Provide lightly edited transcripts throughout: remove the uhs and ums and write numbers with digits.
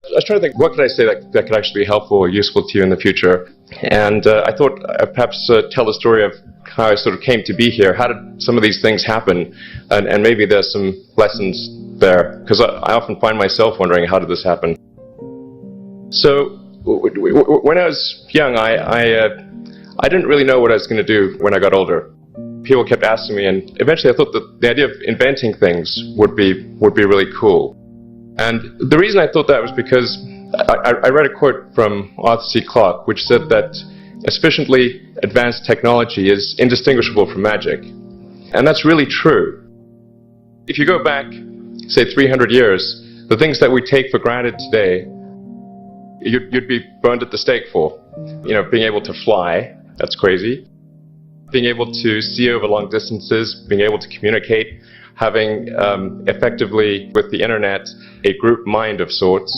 I was trying to think, what could I say that could actually be helpful or useful to you in the future? And I thought I'd perhaps tell the story of how I sort of came to be here. How did some of these things happen? And maybe there's some lessons there, because I often find myself wondering, how did this happen? So when I was young, I didn't really know what I was going to do when I got older. People kept asking me, and eventually I thought that the idea of inventing things would be really cool. And the reason I thought that was because I read a quote from Arthur C. Clarke, which said that a sufficiently advanced technology is indistinguishable from magic. And that's really true. If you go back, say, 300 years, the things that we take for granted today, you'd be burned at the stake for. You know, being able to fly, that's crazy. Being able to see over long distances, being able to communicate, having effectively, with the internet, a group mind of sorts,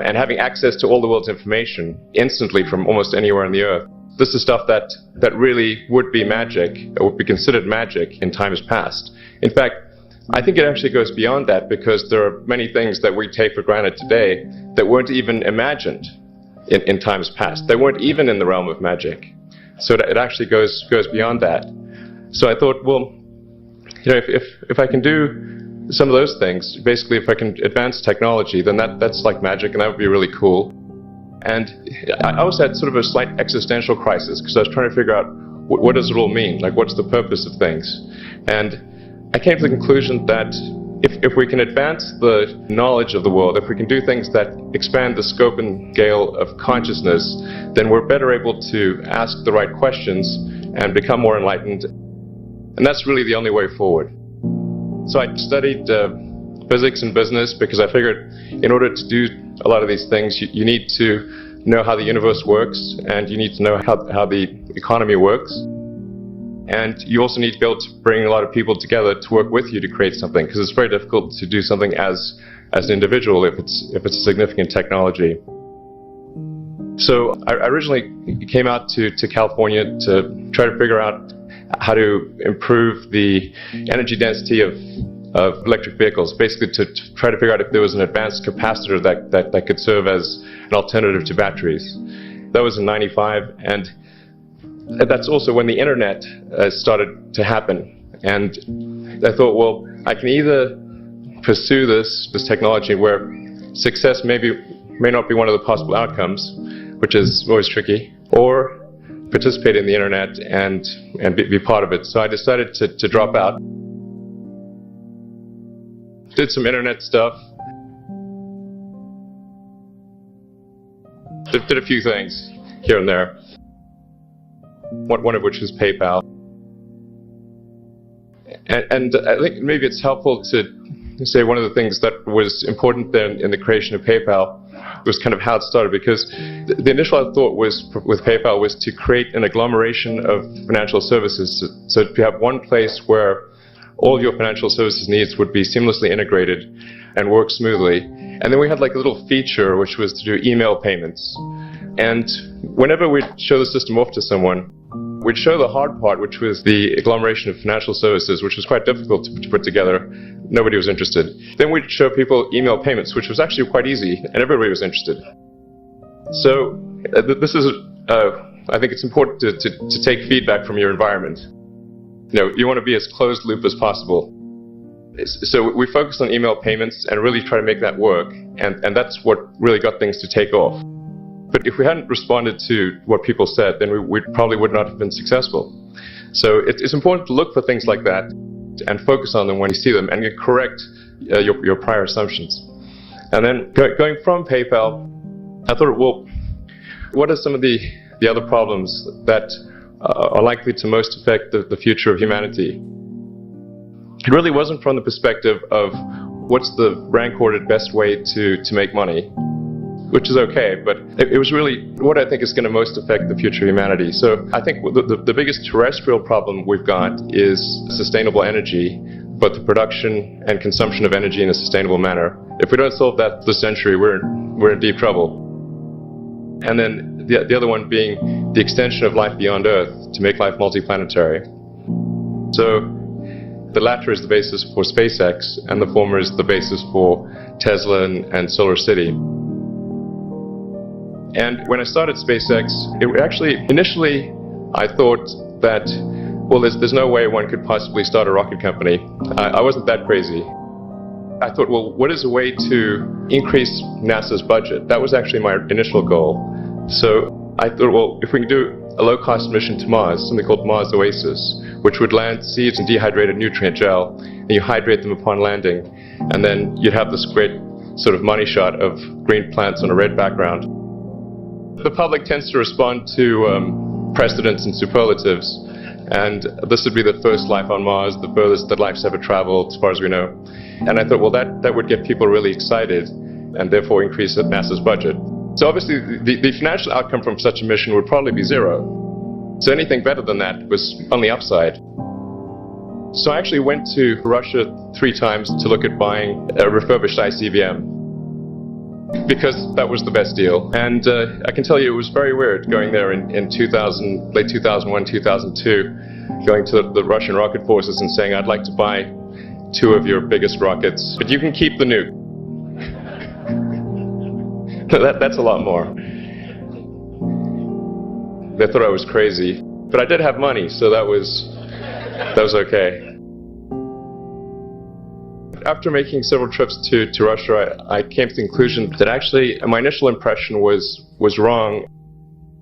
and having access to all the world's information instantly from almost anywhere on the earth. This is stuff that really would be magic, or would be considered magic in times past. In fact, I think it actually goes beyond that, because there are many things that we take for granted today that weren't even imagined in times past. They weren't even in the realm of magic. So it actually goes beyond that. So I thought, well, you know, if I can do some of those things, basically if I can advance technology, then that's like magic, and that would be really cool. And I also had sort of a slight existential crisis, because I was trying to figure out what does it all mean? Like, what's the purpose of things? And I came to the conclusion that if we can advance the knowledge of the world, if we can do things that expand the scope and scale of consciousness, then we're better able to ask the right questions and become more enlightened. And that's really the only way forward. So I studied physics and business, because I figured in order to do a lot of these things, you need to know how the universe works, and you need to know how the economy works. And you also need to be able to bring a lot of people together to work with you to create something, because it's very difficult to do something as an individual if it's a significant technology. So I originally came out to California to try to figure out how to improve the energy density of electric vehicles, basically to try to figure out if there was an advanced capacitor that could serve as an alternative to batteries. That was in '95, and that's also when the internet started to happen. And I thought, well, I can either pursue this technology where success may not be one of the possible outcomes, which is always tricky, or participate in the internet and be part of it. So I decided to drop out. Did some internet stuff. Did a few things here and there. One of which was PayPal. And I think maybe it's helpful to say one of the things that was important then in the creation of PayPal was kind of how it started, because the initial thought was with PayPal was to create an agglomeration of financial services. So to have one place where all of your financial services needs would be seamlessly integrated and work smoothly. And then we had like a little feature which was to do email payments. And whenever we'd show the system off to someone, we'd show the hard part, which was the agglomeration of financial services, which was quite difficult to put together. Nobody was interested. Then we'd show people email payments, which was actually quite easy, and everybody was interested. So this is, I think it's important to take feedback from your environment. You know, you want to be as closed loop as possible. So we focused on email payments and really try to make that work, and that's what really got things to take off. But if we hadn't responded to what people said, then we probably would not have been successful. So it's important to look for things like that and focus on them when you see them, and correct your prior assumptions. And then going from PayPal, I thought, well, what are some of the other problems that are likely to most affect the future of humanity? It really wasn't from the perspective of what's the rank-ordered best way to make money, which is okay, but it was really what I think is going to most affect the future of humanity. So I think the biggest terrestrial problem we've got is sustainable energy, but the production and consumption of energy in a sustainable manner. If we don't solve that this century, we're in deep trouble. And then the other one being the extension of life beyond Earth to make life multiplanetary. So the latter is the basis for SpaceX, and the former is the basis for Tesla and Solar City. And when I started SpaceX, initially I thought that, well, there's no way one could possibly start a rocket company. I wasn't that crazy. I thought, well, what is a way to increase NASA's budget? That was actually my initial goal. So I thought, well, if we can do a low-cost mission to Mars, something called Mars Oasis, which would land seeds in dehydrated nutrient gel, and you hydrate them upon landing, and then you'd have this great sort of money shot of green plants on a red background. The public tends to respond to precedents and superlatives, and this would be the first life on Mars, the furthest that life's ever traveled, as far as we know. And I thought, well, that would get people really excited, and therefore increase NASA's budget. So obviously, the financial outcome from such a mission would probably be zero. So anything better than that was on the upside. So I actually went to Russia 3 times to look at buying a refurbished ICBM, because that was the best deal. And I can tell you it was very weird going there in late 2001, 2002, going to the Russian rocket forces and saying, I'd like to buy 2 of your biggest rockets, but you can keep the nuke. That's a lot more. They thought I was crazy, but I did have money, so that was okay. After making several trips to Russia, I came to the conclusion that actually my initial impression was wrong,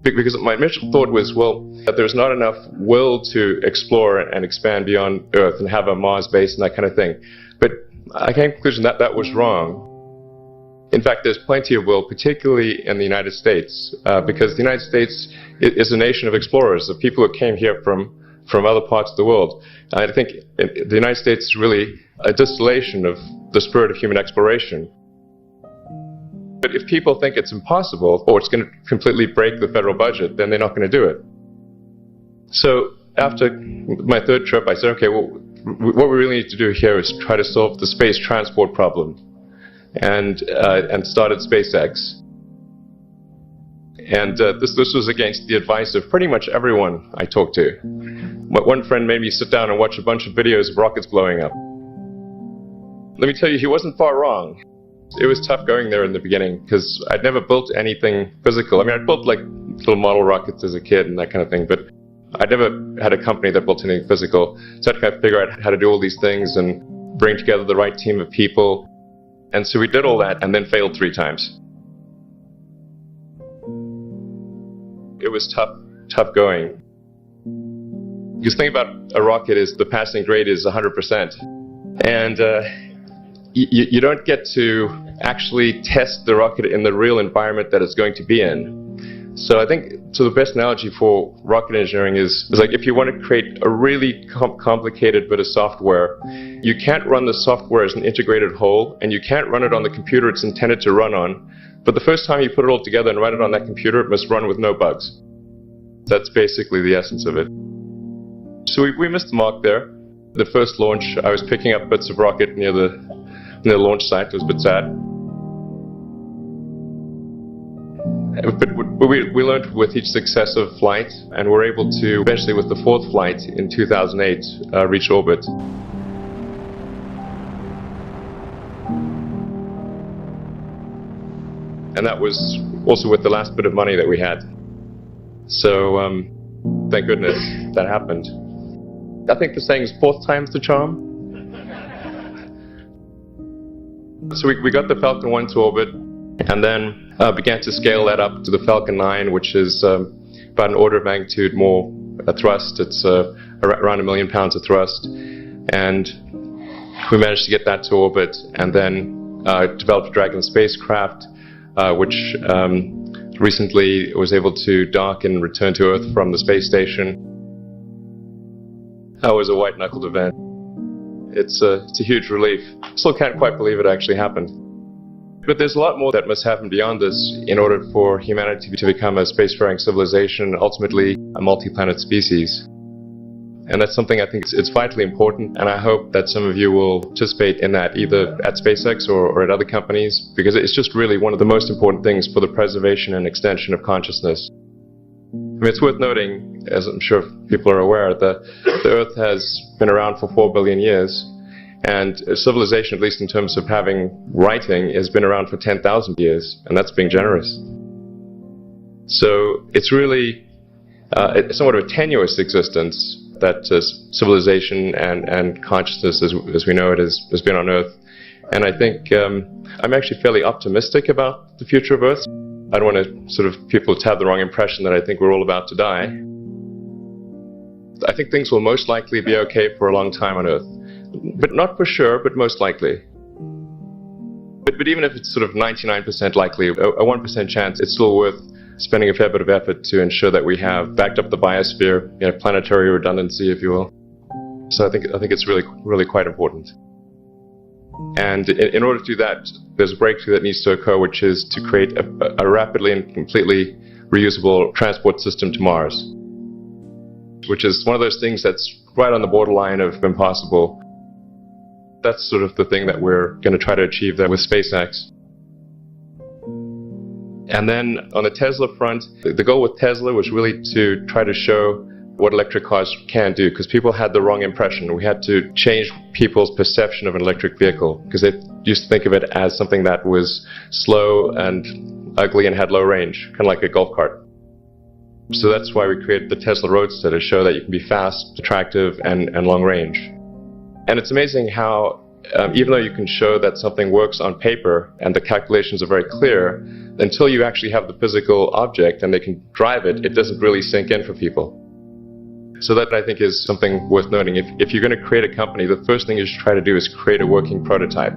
because my initial thought was, well, that there's not enough will to explore and expand beyond Earth and have a Mars base and that kind of thing. But I came to the conclusion that that was wrong. In fact, there's plenty of will, particularly in the United States, because the United States is a nation of explorers, of people who came here from other parts of the world. I think the United States is really a distillation of the spirit of human exploration. But if people think it's impossible, or it's going to completely break the federal budget, then they're not going to do it. So after my 3rd trip, I said, okay, well, what we really need to do here is try to solve the space transport problem, and started SpaceX. And this was against the advice of pretty much everyone I talked to. One friend made me sit down and watch a bunch of videos of rockets blowing up. Let me tell you, he wasn't far wrong. It was tough going there in the beginning, because I'd never built anything physical. I mean, I'd built like little model rockets as a kid and that kind of thing, but I'd never had a company that built anything physical. So I had to kind of figure out how to do all these things and bring together the right team of people. And so we did all that and then failed 3 times. It was tough going. Because the thing about a rocket is the passing grade is 100%. And you don't get to actually test the rocket in the real environment that it's going to be in. So I think the best analogy for rocket engineering is like if you want to create a really complicated bit of software, you can't run the software as an integrated whole, and you can't run it on the computer it's intended to run on. But the first time you put it all together and run it on that computer, it must run with no bugs. That's basically the essence of it. So we missed the mark there. The first launch, I was picking up bits of rocket near the launch site. It was a bit sad. But we learned with each successive flight, and were able to, eventually with the 4th flight in 2008, reach orbit. And that was also with the last bit of money that we had. So, thank goodness that happened. I think the saying is 4th time's the charm. So we got the Falcon 1 to orbit, and then began to scale that up to the Falcon 9, which is about an order of magnitude more thrust. It's around 1 million pounds of thrust. And we managed to get that to orbit, and then developed Dragon spacecraft, which recently was able to dock and return to Earth from the space station. That was a white-knuckled event. It's a huge relief. Still can't quite believe it actually happened. But there's a lot more that must happen beyond this in order for humanity to become a spacefaring civilization, and ultimately a multi-planet species. And that's something I think it's vitally important, and I hope that some of you will participate in that, either at SpaceX or at other companies, because it's just really one of the most important things for the preservation and extension of consciousness. I mean, it's worth noting, as I'm sure people are aware, that the Earth has been around for 4 billion years, and civilization, at least in terms of having writing, has been around for 10,000 years, and that's being generous. So it's really somewhat of a tenuous existence that civilization and consciousness as we know it has been on Earth. And I think I'm actually fairly optimistic about the future of Earth. I don't want to sort of people to have the wrong impression that I think we're all about to die. I think things will most likely be okay for a long time on Earth. But not for sure, but most likely. But even if it's sort of 99% likely, a 1% chance, it's still worth spending a fair bit of effort to ensure that we have backed up the biosphere, planetary redundancy, if you will. So I think it's really quite important. And in order to do that, there's a breakthrough that needs to occur, which is to create a rapidly and completely reusable transport system to Mars, which is one of those things that's right on the borderline of impossible. That's sort of the thing that we're going to try to achieve there with SpaceX. And then on the Tesla front, the goal with Tesla was really to try to show what electric cars can do, because people had the wrong impression. We had to change people's perception of an electric vehicle, because they used to think of it as something that was slow and ugly and had low range, kind of like a golf cart. So that's why we created the Tesla Roadster, to show that you can be fast, attractive, and long range. And it's amazing how, even though you can show that something works on paper and the calculations are very clear, until you actually have the physical object and they can drive it, it doesn't really sink in for people. So that, I think, is something worth noting. If you're going to create a company, the first thing you should try to do is create a working prototype.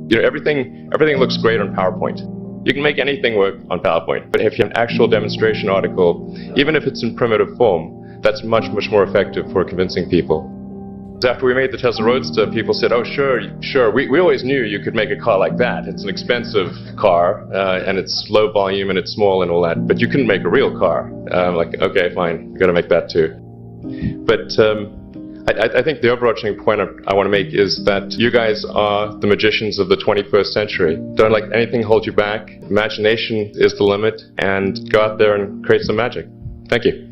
Everything looks great on PowerPoint. You can make anything work on PowerPoint, but if you have an actual demonstration article, even if it's in primitive form, that's much more effective for convincing people. After we made the Tesla Roadster, people said, oh, sure, we always knew you could make a car like that. It's an expensive car, and it's low volume, and it's small and all that, but you couldn't make a real car. Like, okay, fine, we've got to make that too. But I think the overarching point I want to make is that you guys are the magicians of the 21st century. Don't let anything hold you back. Imagination is the limit, and go out there and create some magic. Thank you.